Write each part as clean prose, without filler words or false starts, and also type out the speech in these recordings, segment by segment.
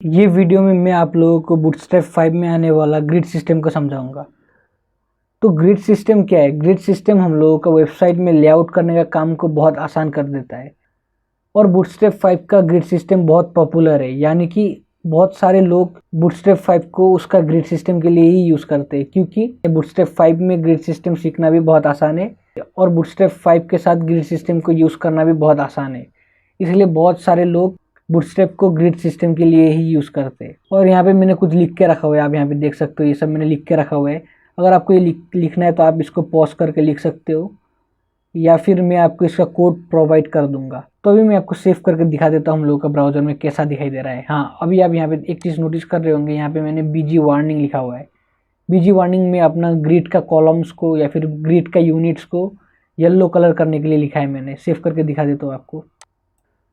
ये वीडियो में मैं आप लोगों को बूटस्ट्रैप 5 में आने वाला ग्रिड सिस्टम को समझाऊंगा। तो ग्रिड सिस्टम क्या है? ग्रिड सिस्टम हम लोगों का वेबसाइट में लेआउट करने का काम को बहुत आसान कर देता है और बूटस्ट्रैप 5 का ग्रिड सिस्टम बहुत पॉपुलर है, यानी कि बहुत सारे लोग बूटस्ट्रैप 5 को उसका ग्रिड सिस्टम के लिए ही यूज़ करते हैं, क्योंकि बूटस्ट्रैप 5 में ग्रिड सिस्टम सीखना भी बहुत आसान है और बूटस्ट्रैप 5 के साथ ग्रिड सिस्टम को यूज़ करना भी बहुत आसान है। इसलिए बहुत सारे लोग बूटस्ट्रैप को ग्रिड सिस्टम के लिए ही यूज़ करते हैं। और यहाँ पे मैंने कुछ लिख के रखा हुआ है, आप यहाँ पे देख सकते हो, ये सब मैंने लिख के रखा हुआ है। अगर आपको ये लिखना है तो आप इसको पॉज करके लिख सकते हो, या फिर मैं आपको इसका कोड प्रोवाइड कर दूंगा। तो अभी मैं आपको सेव करके दिखा देता हूँ हम लोगों का ब्राउजर में कैसा दिखाई दे रहा है। हाँ, अभी आप यहाँ पे एक चीज़ नोटिस कर रहे होंगे, यहाँ पे मैंने बीजी वार्निंग लिखा हुआ है। बीजी वार्निंग में अपना ग्रिड का कॉलम्स को या फिर ग्रिड का यूनिट्स को येलो कलर करने के लिए लिखा है मैंने। सेव करके दिखा देता हूँ आपको।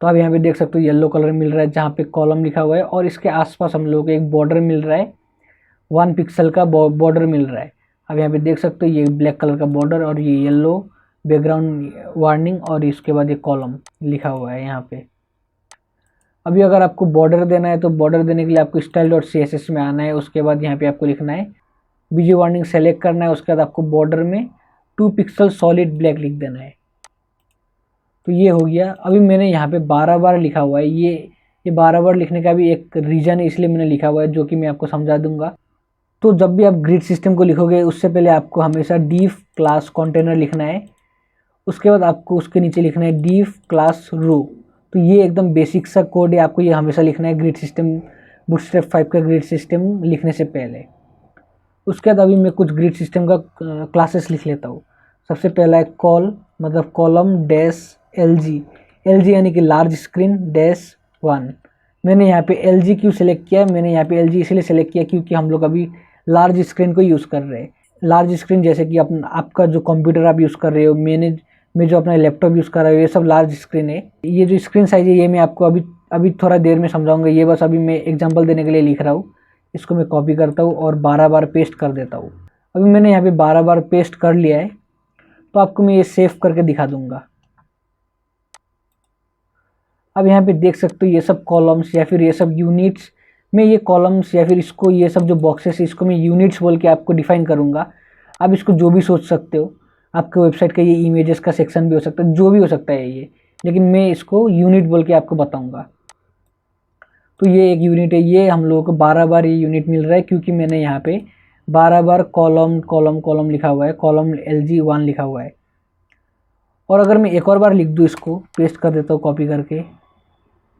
तो आप यहाँ पे देख सकते हो येलो कलर मिल रहा है जहाँ पे कॉलम लिखा हुआ है, और इसके आसपास हम लोग को एक बॉर्डर मिल रहा है, 1 पिक्सल का बॉर्डर मिल रहा है। आप यहाँ पे देख सकते हो ये ब्लैक कलर का बॉर्डर और ये येलो बैकग्राउंड वार्निंग, और इसके बाद ये कॉलम लिखा हुआ है यहाँ पे। अभी अगर आपको बॉर्डर देना है तो बॉर्डर देने के लिए आपको style.css में आना है। उसके बाद यहाँ पे आपको लिखना है बीजी वार्निंग सेलेक्ट करना है। उसके बाद आपको बॉर्डर में 2 पिक्सल सॉलिड ब्लैक लिख देना है। तो ये हो गया। अभी मैंने यहाँ पे 12 बार लिखा हुआ है। ये 12 बार लिखने का भी एक रीज़न है, इसलिए मैंने लिखा हुआ है, जो कि मैं आपको समझा दूंगा। तो जब भी आप ग्रिड सिस्टम को लिखोगे उससे पहले आपको हमेशा div क्लास कंटेनर लिखना है। उसके बाद आपको उसके नीचे लिखना है div क्लास रो। तो ये एकदम बेसिक सा कोड है, आपको ये हमेशा लिखना है ग्रिड सिस्टम, बूटस्ट्रैप 5 का ग्रिड सिस्टम लिखने से पहले। उसके बाद अभी मैं कुछ ग्रिड सिस्टम का क्लासेस लिख लेता हूँ। सबसे पहला है कॉल, मतलब कॉलम डैश LG, LG यानी कि लार्ज स्क्रीन डैश 1। मैंने यहाँ पे LG क्यों सेलेक्ट किया है? मैंने यहाँ पे LG इसलिए सेलेक्ट किया क्योंकि हम लोग अभी लार्ज स्क्रीन को यूज़ कर रहे हैं। लार्ज स्क्रीन जैसे कि आपका जो कंप्यूटर आप यूज़ कर रहे हो, मैं जो अपना लैपटॉप यूज़ कर रहा हूँ, ये सब लार्ज स्क्रीन है। ये जो स्क्रीन साइज है ये मैं आपको अभी थोड़ा देर में समझाऊंगा। ये बस अभी मैं एग्जाम्पल देने के लिए लिख रहा हूँ। इसको मैं कॉपी करता हूँ और 12 बार पेस्ट कर देता हूँ। अभी मैंने यहाँ पे 12 बार पेस्ट कर लिया है, तो आपको मैं ये सेव करके दिखा दूंगा। अब यहाँ पे देख सकते हो ये सब कॉलम्स या फिर ये सब यूनिट्स, मैं ये कॉलम्स या फिर इसको, ये सब जो बॉक्सेस है इसको मैं यूनिट्स बोल के आपको डिफाइन करूँगा। आप इसको जो भी सोच सकते हो, आपके वेबसाइट का ये इमेजेस का सेक्शन भी हो सकता है, जो भी हो सकता है ये, लेकिन मैं इसको यूनिट बोल के आपको बताऊँगा। तो ये एक यूनिट है, ये हम लोगों को 12 बार ये यूनिट मिल रहा है क्योंकि मैंने यहाँ पे 12 बार कॉलम कॉलम कॉलम लिखा हुआ है, कॉलम LG1 लिखा हुआ है। और अगर मैं एक और बार लिख दूँ, इसको पेस्ट कर देता हूँ कॉपी करके,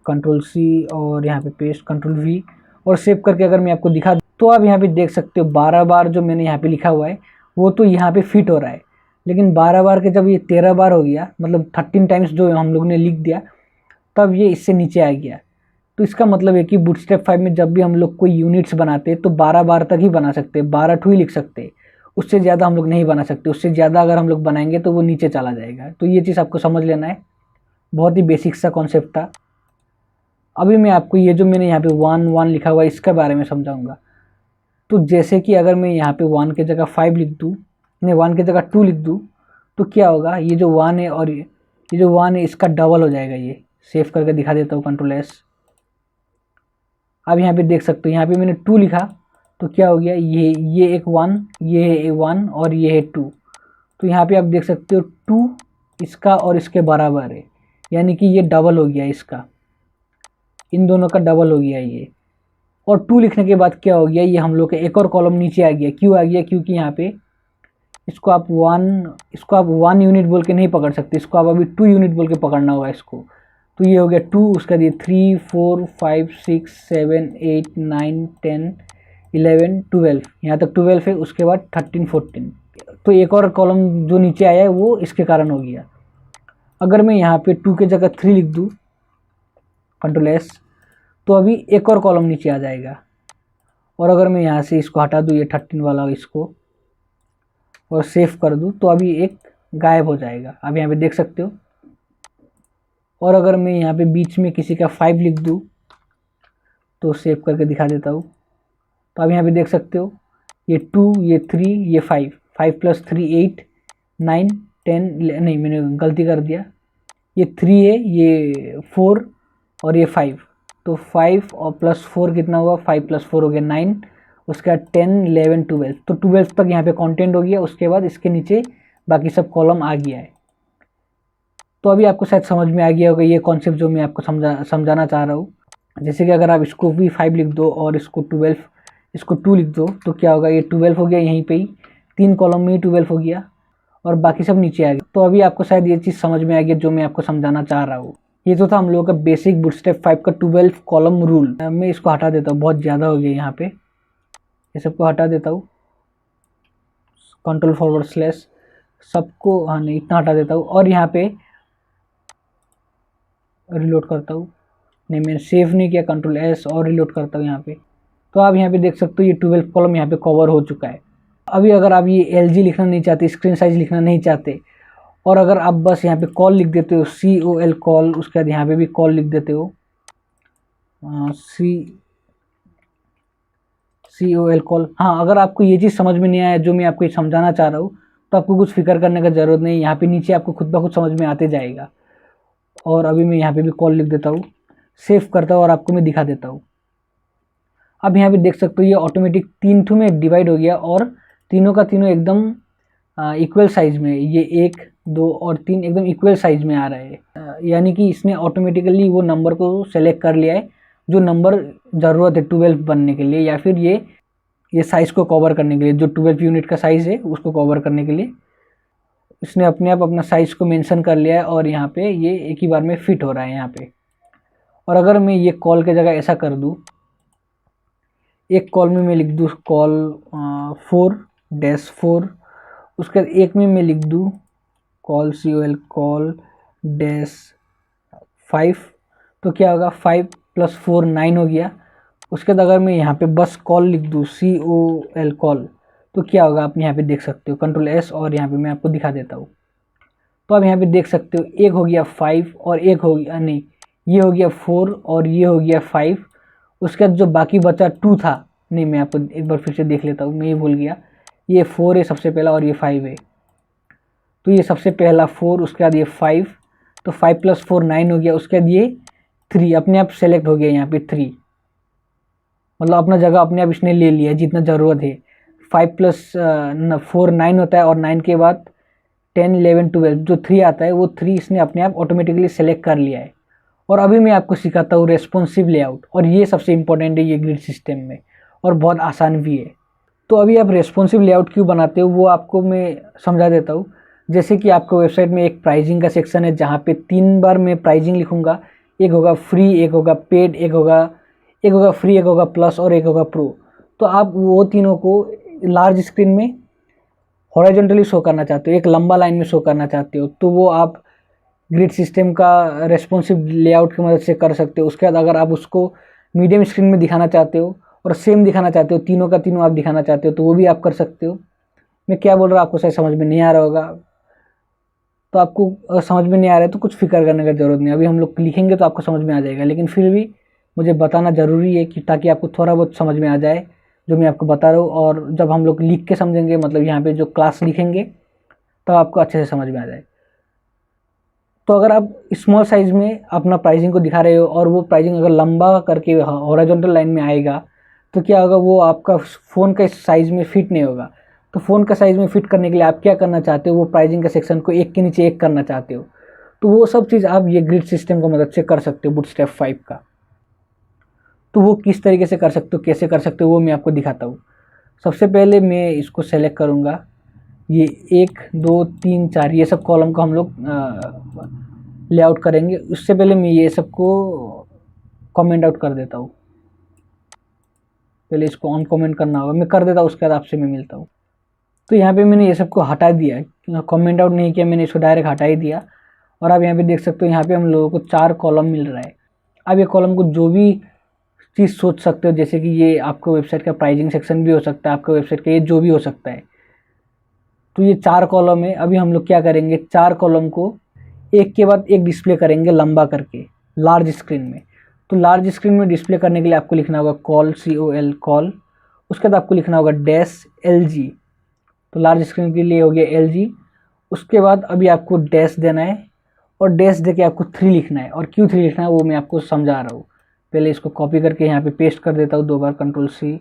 Ctrl+C और यहाँ पे पेस्ट, Ctrl+V और सेव करके अगर मैं आपको दिखा दूँ, तो आप यहाँ पे देख सकते हो 12 बार जो मैंने यहाँ पे लिखा हुआ है वो तो यहाँ पे फिट हो रहा है, लेकिन 12 बार के जब ये 13 बार हो गया, मतलब 13 टाइम्स जो हम लोग ने लिख दिया, तब ये इससे नीचे आ गया। तो इसका मतलब है कि बूटस्ट्रैप 5 में जब भी हम लोग कोई यूनिट्स बनाते हैं तो 12 बार तक ही बना सकते हैं, 12 ठू ही लिख सकते हैं, उससे ज़्यादा हम लोग नहीं बना सकते। उससे ज़्यादा अगर हम लोग बनाएंगे तो वो नीचे चला जाएगा। तो ये चीज़ आपको समझ लेना है, बहुत ही बेसिक सा कॉन्सेप्ट था। अभी मैं आपको ये जो मैंने यहाँ पे 1 लिखा हुआ है इसके बारे में समझाऊंगा। तो जैसे कि अगर मैं यहाँ पे 1 की जगह 5 लिख दूँ, नहीं 1 की जगह 2 लिख दूँ, तो क्या होगा, ये जो 1 है और ये जो 1 है इसका डबल हो जाएगा। ये सेव करके दिखा देता हूँ, Ctrl+S। अब यहाँ पे देख सकते हो, यहाँ पे मैंने 2 लिखा तो क्या हो गया, ये एक 1, ये है 1 और ये है 2। तो यहाँ पे आप देख सकते हो 2 इसका और इसके बराबर है, यानी कि ये डबल हो गया, इसका इन दोनों का डबल हो गया ये। और 2 लिखने के बाद क्या हो गया, ये हम लोग का एक और कॉलम नीचे आ गया। क्यों आ गया? क्योंकि यहाँ पे इसको आप 1 यूनिट बोल के नहीं पकड़ सकते, इसको आप अभी 2 यूनिट बोल के पकड़ना होगा इसको। तो ये हो गया 2, उसका ये 3 4 5 6 7 8 9 10 11 12, यहाँ तक 12 है। उसके बाद 13 14, तो एक और कॉलम जो नीचे आया है वो इसके कारण हो गया। अगर मैं यहाँ पे 2 की जगह 3 लिख दूँ, Ctrl+S, तो अभी एक और कॉलम नीचे आ जाएगा। और अगर मैं यहाँ से इसको हटा दूँ, ये 13 वाला इसको, और सेव कर दूँ, तो अभी एक गायब हो जाएगा। आप यहाँ पे देख सकते हो। और अगर मैं यहाँ पे बीच में किसी का 5 लिख दूँ, तो सेव करके दिखा देता हूँ, तो आप यहाँ पे देख सकते हो ये 2, ये 3, ये 5, 5 + 3 8 9 10, नहीं मैंने गलती कर दिया, ये 3 है, ये 4 और ये 5। तो 5 और +4 कितना हुआ, 5 + 4 हो गया 9, उसके बाद 10 11 12, तो 12 तक यहाँ पे कंटेंट हो गया। उसके बाद इसके नीचे बाकी सब कॉलम आ गया है। तो अभी आपको शायद समझ में आ गया होगा ये कॉन्सेप्ट जो मैं आपको समझाना चाह रहा हूँ। जैसे कि अगर आप इसको भी 5 लिख दो और इसको 12, इसको 2 लिख दो, तो क्या होगा, ये 12 हो गया, यहीं पे ही 3 कॉलम में ही 12 हो गया और बाकी सब नीचे आ गया। तो अभी आपको शायद ये चीज़ समझ में आ गया जो मैं आपको समझाना चाह रहा हूँ। ये तो था हम लोगों का बेसिक बूटस्ट्रैप 5 का 12 कॉलम रूल। मैं इसको हटा देता हूँ, बहुत ज़्यादा हो गया यहाँ पे, ये सबको हटा देता हूँ, Ctrl// सबको, हाँ नहीं, इतना हटा देता हूँ और यहाँ पे रिलोड करता हूँ। नहीं, मैंने सेव नहीं किया, Ctrl+S और रिलोड करता हूँ यहाँ पे। तो आप यहाँ पे देख सकते हो ये 12 कॉलम यहाँ पे कवर हो चुका है। अभी अगर आप ये LG लिखना नहीं चाहते, स्क्रीन साइज लिखना नहीं चाहते, और अगर आप बस यहाँ पे कॉल लिख देते हो, COL कॉल, उसके बाद यहाँ पे भी कॉल लिख देते हो, COL कॉल। हाँ, अगर आपको ये चीज़ समझ में नहीं आया जो मैं आपको समझाना चाह रहा हूँ, तो आपको कुछ फिक्र करने का ज़रूरत नहीं, यहाँ पे नीचे आपको खुद ब खुद समझ में आते जाएगा। और अभी मैं यहाँ पे भी कॉल लिख देता हूँ, सेव करता हूँ और आपको मैं दिखा देता हूँ। अब यहाँ पे देख सकते हो ये ऑटोमेटिक 3 ठू में डिवाइड हो गया और तीनों का तीनों एकदम इक्वल साइज में, ये 1 2 और 3 एकदम इक्वल साइज में आ रहा है। यानी कि इसने ऑटोमेटिकली वो नंबर को सेलेक्ट कर लिया है जो नंबर ज़रूरत है 12 बनने के लिए, या फिर ये साइज़ को कवर करने के लिए, जो 12 यूनिट का साइज़ है उसको कवर करने के लिए इसने अपने आप अपना साइज़ को मेंशन कर लिया है और यहाँ पे ये एक ही बार में फिट हो रहा है यहाँ पे। और अगर मैं ये कॉल के जगह ऐसा कर दूँ, एक कॉल में मैं लिख दूँ कॉल 4-4, उसके बाद एक में मैं लिख दूँ कॉल COL कॉल -5, तो क्या होगा, 5 + 4 9 हो गया। उसके बाद अगर मैं यहाँ पे बस कॉल लिख दूँ COL कॉल, तो क्या होगा, आप यहाँ पे देख सकते हो, Ctrl+S और यहाँ पे मैं आपको दिखा देता हूँ। तो आप यहाँ पे देख सकते हो एक हो गया 5 और एक हो गया, नहीं, ये हो गया 4 और ये हो गया 5। उसके बाद जो बाकी बचा 2 था, नहीं, मैं आपको एक बार फिर से देख लेता हूँ, मैं ये भूल गया, ये 4 है सबसे पहला और ये 5 है। तो ये सबसे पहला 4, उसके बाद ये 5, तो 5 + 4 9 हो गया। उसके बाद ये 3 अपने आप सेलेक्ट हो गया यहाँ पे 3, मतलब अपना जगह अपने आप इसने ले लिया जितना ज़रूरत है। 5 + 4 9 होता है और 9 के बाद 10 11 12 जो 3 आता है वो 3 इसने अपने आप ऑटोमेटिकली सेलेक्ट कर लिया है। और अभी मैं आपको सिखाता हूँ रेस्पॉन्सिव लेआउट, और ये सबसे इंपॉर्टेंट है ये ग्रिड सिस्टम में, और बहुत आसान भी है। तो अभी आप रेस्पॉन्सिव लेआउट क्यों बनाते हो वो आपको मैं समझा देता हूँ। जैसे कि आपको वेबसाइट में एक प्राइजिंग का सेक्शन है जहाँ पे 3 बार मैं प्राइजिंग लिखूँगा, एक होगा फ्री, एक होगा पेड, एक होगा फ्री, एक होगा प्लस और एक होगा प्रो। तो आप वो तीनों को लार्ज स्क्रीन में हॉरिजॉन्टली शो करना चाहते हो, एक लंबा लाइन में शो करना चाहते हो, तो वो आप ग्रिड सिस्टम का रेस्पॉन्सिव लेआउट की मदद से कर सकते हो। उसके बाद अगर आप उसको मीडियम स्क्रीन में दिखाना चाहते हो और सेम दिखाना चाहते हो, तीनों का तीनों आप दिखाना चाहते हो, तो वो भी आप कर सकते हो। मैं क्या बोल रहा हूँ आपको शायद समझ में नहीं आ रहा होगा, तो आपको अगर समझ में नहीं आ रहा है तो कुछ फिक्र करने का ज़रूरत नहीं, अभी हम लोग लिखेंगे तो आपको समझ में आ जाएगा। लेकिन फिर भी मुझे बताना ज़रूरी है कि ताकि आपको थोड़ा बहुत समझ में आ जाए जो मैं आपको बता रहा हूँ, और जब हम लोग लिख के समझेंगे, मतलब यहाँ पे जो क्लास लिखेंगे, तब आपको अच्छे से समझ में आ जाए। तो अगर आप स्मॉल साइज़ में अपना प्राइसिंग को दिखा रहे हो और वो प्राइसिंग अगर लंबा करके हॉरिजॉन्टल लाइन में आएगा, तो क्या होगा, वो आपका फ़ोन का साइज़ में फिट नहीं होगा। तो फ़ोन का साइज़ में फिट करने के लिए आप क्या करना चाहते हो, वो प्राइसिंग का सेक्शन को एक के नीचे एक करना चाहते हो, तो वो सब चीज़ आप ये ग्रिड सिस्टम की मदद से कर सकते हो बूटस्ट्रैप 5 का। तो वो किस तरीके से कर सकते हो, कैसे कर सकते हो, वो मैं आपको दिखाता हूँ। सबसे पहले मैं इसको सेलेक्ट करूँगा, ये 1 2 3 4 ये सब कॉलम को हम लोग लेआउट करेंगे। उससे पहले मैं ये सबको कमेंट आउट कर देता हूँ, पहले इसको ऑन कमेंट करना होगा, मैं कर देता हूँ, उसके बाद आपसे मैं मिलता हूँ। तो यहाँ पे मैंने ये सबको हटा दिया, कमेंट आउट नहीं किया मैंने, इसको डायरेक्ट हटा ही दिया। और आप यहाँ पे देख सकते हो, यहाँ पे हम लोगों को 4 कॉलम मिल रहा है। अब ये कॉलम को जो भी चीज़ सोच सकते हो, जैसे कि ये आपको वेबसाइट का प्राइजिंग सेक्शन भी हो सकता है, आपका वेबसाइट का ये जो भी हो सकता है। तो ये 4 कॉलम है। अभी हम लोग क्या करेंगे, 4 कॉलम को एक के बाद एक डिस्प्ले करेंगे लंबा करके लार्ज स्क्रीन में। तो लार्ज स्क्रीन में डिस्प्ले करने के लिए आपको लिखना होगा कॉल COL कॉल, उसके बाद आपको लिखना होगा -LG, तो लार्ज स्क्रीन के लिए हो गया LG। उसके बाद अभी आपको डैश देना है और डैश दे के आपको 3 लिखना है, और क्यों 3 लिखना है वो मैं आपको समझा रहा हूँ। पहले इसको कॉपी करके यहाँ पे पेस्ट कर देता हूँ 2 बार, कंट्रोल सी,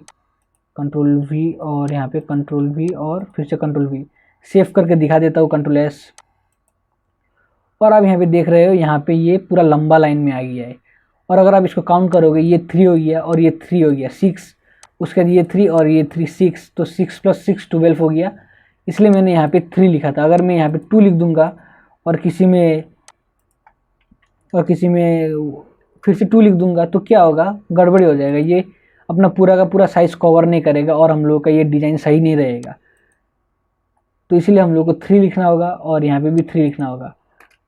कंट्रोल वी और यहाँ पे कंट्रोल वी और फिर से कंट्रोल वी, सेव करके दिखा देता हूँ, कंट्रोल एस। और आप यहाँ पे देख रहे हो यहाँ पे ये पूरा लंबा लाइन में आ गया है। और अगर आप इसको काउंट करोगे ये 3 हो गया और ये 3 हो गया 6, उसके बाद ये 3 और ये 3 6, तो 6 + 6 12 हो गया। इसलिए मैंने यहाँ पे 3 लिखा था। अगर मैं यहाँ पे 2 लिख दूंगा और किसी में फिर से 2 लिख दूंगा तो क्या होगा, गड़बड़ी हो जाएगा, ये अपना पूरा का पूरा साइज कवर नहीं करेगा और हम लोग का ये डिज़ाइन सही नहीं रहेगा। तो इसीलिए हम लोग को 3 लिखना होगा और यहाँ पे भी 3 लिखना होगा।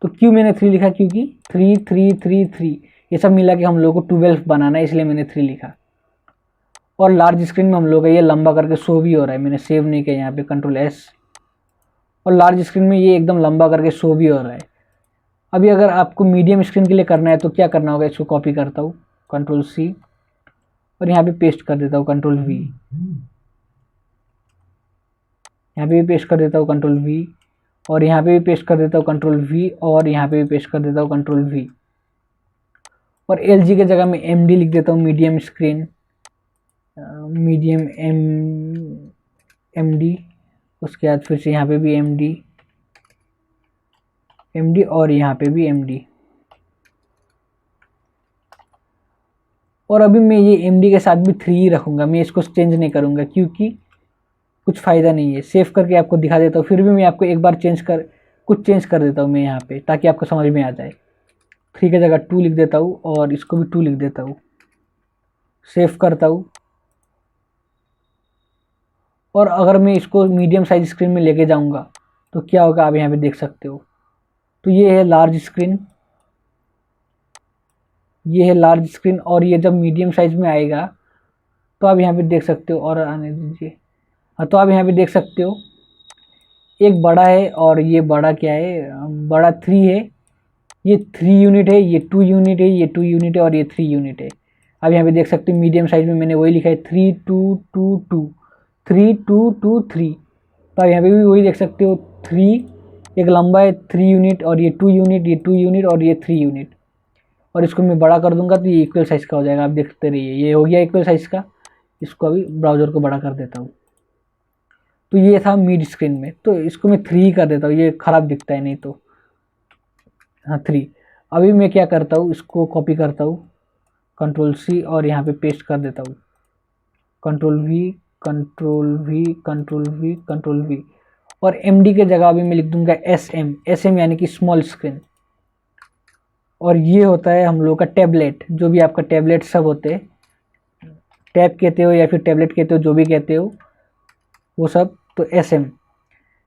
तो क्यों मैंने 3 लिखा, क्योंकि 3 3 3 3 ये सब मिला के हम लोग को 12 बनाना है, इसलिए मैंने 3 लिखा। और लार्ज स्क्रीन में हम लोग का ये लंबा करके शो भी हो रहा है, मैंने सेव नहीं किया यहाँ पे, कंट्रोल एस। और लार्ज स्क्रीन में ये एकदम लंबा करके शो भी हो रहा है। अभी अगर आपको मीडियम स्क्रीन के लिए करना है तो क्या करना होगा, इसको कॉपी करता हूँ, कंट्रोल सी और यहाँ पे पेस्ट कर देता हूँ, कंट्रोल वी। यहाँ पे भी पेस्ट कर देता हूँ, कंट्रोल वी, और यहाँ पे भी पेस्ट कर देता हूँ, कंट्रोल वी, और यहाँ पे भी पेस्ट कर देता हूँ, कंट्रोल वी। और LG के जगह में MD लिख देता हूँ, मीडियम स्क्रीन, मीडियम MD। उसके बाद फिर से यहाँ पे भी MD और यहाँ पे भी MD। और अभी मैं ये MD के साथ भी 3 ही रखूँगा, मैं इसको चेंज नहीं करूँगा क्योंकि कुछ फ़ायदा नहीं है। सेव करके आपको दिखा देता हूँ, फिर भी मैं आपको एक बार कुछ चेंज कर देता हूँ मैं यहाँ पे, ताकि आपको समझ में आ जाए। 3 की जगह 2 लिख देता हूँ और इसको भी 2 लिख देता हूँ, सेव करता हूँ। और अगर मैं इसको मीडियम साइज स्क्रीन में लेके जाऊँगा तो क्या होगा, आप यहाँ पे देख सकते हो। तो ये है लार्ज स्क्रीन, ये है लार्ज स्क्रीन, और ये जब मीडियम साइज में आएगा तो आप यहाँ पे देख सकते हो। और आने दीजिए, हाँ, तो आप यहाँ पे देख सकते हो एक बड़ा है और ये बड़ा क्या है, बड़ा 3 है, ये 3 यूनिट है, ये 2 यूनिट है, ये 2 यूनिट है और ये 3 यूनिट है। आप यहाँ पे देख सकते हो मीडियम साइज में मैंने वही लिखा है 3 2 2 2 3 2 2 3। तो आप यहाँ पे भी वही देख सकते हो 3 एक लंबा है 3 यूनिट, और ये 2 यूनिट, ये 2 यूनिट और ये 3 यूनिट। और इसको मैं बड़ा कर दूंगा तो ये इक्वल साइज का हो जाएगा, आप देखते रहिए, ये हो गया इक्वल साइज का। इसको अभी ब्राउज़र को बड़ा कर देता हूँ। तो ये था मिड स्क्रीन में, तो इसको मैं 3 कर देता हूँ, ये ख़राब दिखता है नहीं तो, हाँ 3। अभी मैं क्या करता हूँ, इसको कॉपी करता हूँ, कंट्रोल सी और यहाँ पे पेस्ट कर देता हूँ, control we, control we, control we, control we. और MD के जगह अभी मैं लिख दूंगा SM यानी कि स्मॉल स्क्रीन। और ये होता है हम लोग का टैबलेट, जो भी आपका टैबलेट सब होते हैं, टैब कहते हो या फिर टैबलेट कहते हो, जो भी कहते हो वो सब, तो SM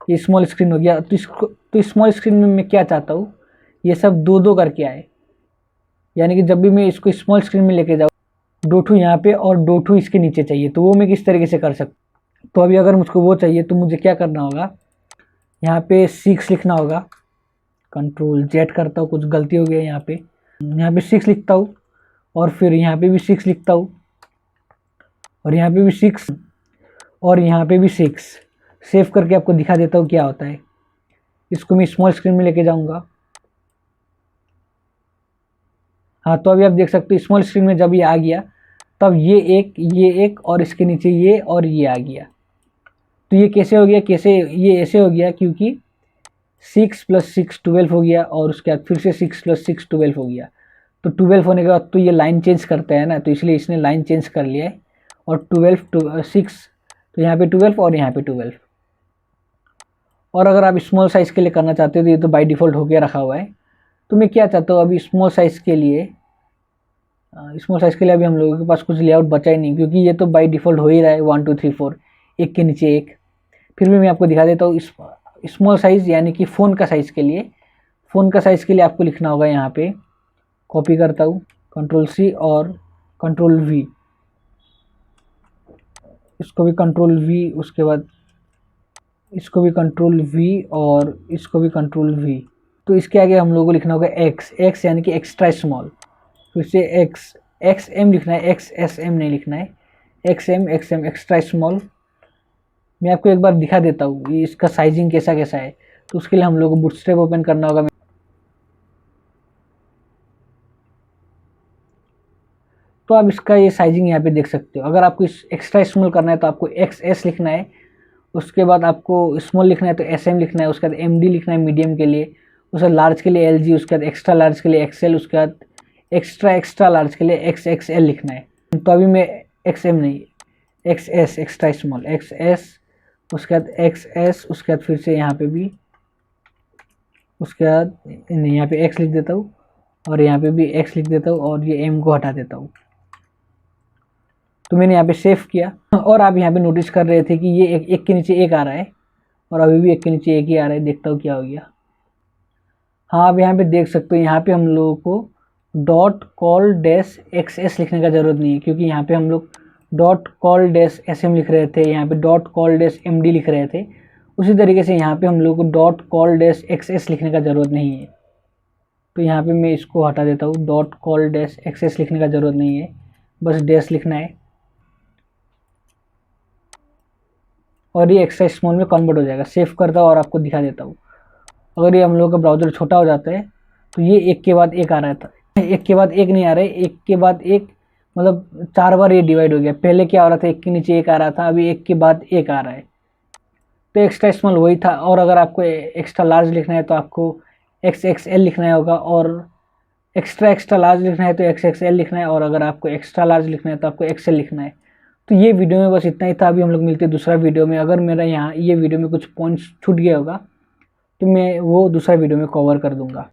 ये स्मॉल स्क्रीन हो गया। तो स्मॉल स्क्रीन में मैं क्या चाहता हूँ, ये सब 2-2 करके आए, यानी कि जब भी मैं इसको स्मॉल स्क्रीन में लेके जाऊँ, 2 यहाँ पे और 2 इसके नीचे चाहिए। तो वो मैं किस तरीके से कर सकता, तो अभी अगर मुझको वो चाहिए तो मुझे क्या करना होगा, यहाँ पे 6 लिखना होगा, कंट्रोल Z करता हूँ, कुछ गलती हो गई यहाँ पे 6 लिखता हूँ, और फिर यहाँ पे भी 6 लिखता हूँ, और यहाँ पे भी 6, और यहाँ पे भी 6। सेव करके आपको दिखा देता हूँ क्या होता है। इसको मैं स्मॉल स्क्रीन में लेके जाऊँगा, हाँ, तो अभी आप देख सकते हो स्मॉल स्क्रीन में जब ये आ गया तब ये एक और इसके नीचे ये और ये आ गया। तो ये कैसे हो गया, ये ऐसे हो गया क्योंकि 6 + 6 12 हो गया, और उसके बाद फिर से 6 + 6 12 हो गया। तो 12 होने के बाद तो ये लाइन चेंज करता है ना, तो इसलिए इसने लाइन चेंज कर लिया है। और 12 6, तो यहाँ पे 12 और यहाँ पे 12। और अगर आप स्मॉल साइज़ के लिए करना चाहते हो तो ये तो बाय डिफ़ॉल्ट होके रखा हुआ है। तो मैं क्या चाहता हूँ, अभी स्मॉल साइज़ के लिए अभी हम लोगों के पास कुछ लेआउट बचा ही नहीं, क्योंकि ये तो बाय डिफ़ॉल्ट हो ही रहा है 1 2 3 4, एक के नीचे एक। फिर भी मैं आपको दिखा देता हूँ स्मॉल साइज़ यानी कि फ़ोन का साइज़ के लिए आपको लिखना होगा, यहाँ पे कॉपी करता हूँ, कंट्रोल C और कंट्रोल V, इसको भी कंट्रोल V, उसके बाद इसको भी कंट्रोल V और इसको भी कंट्रोल V। तो इसके आगे हम लोगों को लिखना होगा X यानी कि एक्स्ट्रा स्मॉल, फिर से XM लिखना है, XSM नहीं लिखना है, XM एक्स्ट्रा स्मॉल। मैं आपको एक बार दिखा देता हूँ ये इसका साइजिंग कैसा है। तो उसके लिए हम लोग को बूटस्ट्रैप ओपन करना होगा। तो आप इसका ये साइजिंग यहाँ पे देख सकते हो। अगर आपको एक्स्ट्रा स्मॉल करना है तो आपको XS लिखना है, उसके बाद आपको स्मॉल लिखना है तो SM लिखना है, उसके बाद MD लिखना है मीडियम के लिए, उसके बाद लार्ज के लिए LG, उसके बाद एक्स्ट्रा लार्ज के लिए XL, उसके बाद एक्स्ट्रा लार्ज के लिए XXL लिखना है। तो अभी मैं XM नहीं, XS एक्स्ट्रा स्मॉल XS, उसके बाद XS, उसके बाद फिर से यहाँ पे भी, उसके बाद यहाँ पे X लिख देता हूँ और यहाँ पे भी X लिख देता हूँ और ये M को हटा देता हूँ। तो मैंने यहाँ पे सेव किया और आप यहाँ पे नोटिस कर रहे थे कि ये एक के नीचे एक आ रहा है और अभी भी एक के नीचे एक ही आ रहा है। देखता हूँ क्या हो गया। हाँ, आप यहाँ पे देख सकते हो, यहाँ पे हम लोगों को .call-XS लिखने का ज़रूरत नहीं है, क्योंकि यहाँ पे हम लोग .call-SM लिख रहे थे, यहाँ पे .call-MD लिख रहे थे। उसी तरीके से यहाँ पे हम लोग को .call-XS लिखने का ज़रूरत नहीं है। तो यहाँ पे मैं इसको हटा देता हूँ, .call-XS लिखने का ज़रूरत नहीं है, बस डैश लिखना है और ये एक्स्ट्रा स्मॉल में कन्वर्ट हो जाएगा। सेव करता हूँ और आपको दिखा देता हूँ। अगर ये हम लोग का ब्राउज़र छोटा हो जाता है तो ये एक के बाद एक आ रहा था, एक के बाद एक नहीं आ रहा है, एक के बाद एक, मतलब 4 बार ये डिवाइड हो गया। पहले क्या हो रहा था, एक के नीचे एक आ रहा था, अभी एक के बाद एक आ रहा है। तो एक्स्ट्रा स्मॉल वही था। और अगर आपको एक्स्ट्रा लार्ज लिखना है तो आपको XXL लिखना होगा, और एक्स्ट्रा लार्ज लिखना है तो XXL लिखना है, और अगर आपको एक्स्ट्रा लार्ज लिखना है तो आपको XL लिखना है। तो ये वीडियो में बस इतना ही था। अभी हम लोग मिलते हैं दूसरा वीडियो में। अगर मेरा यहाँ ये वीडियो में कुछ पॉइंट्स छूट गया होगा तो मैं वो दूसरा वीडियो में कवर कर दूंगा।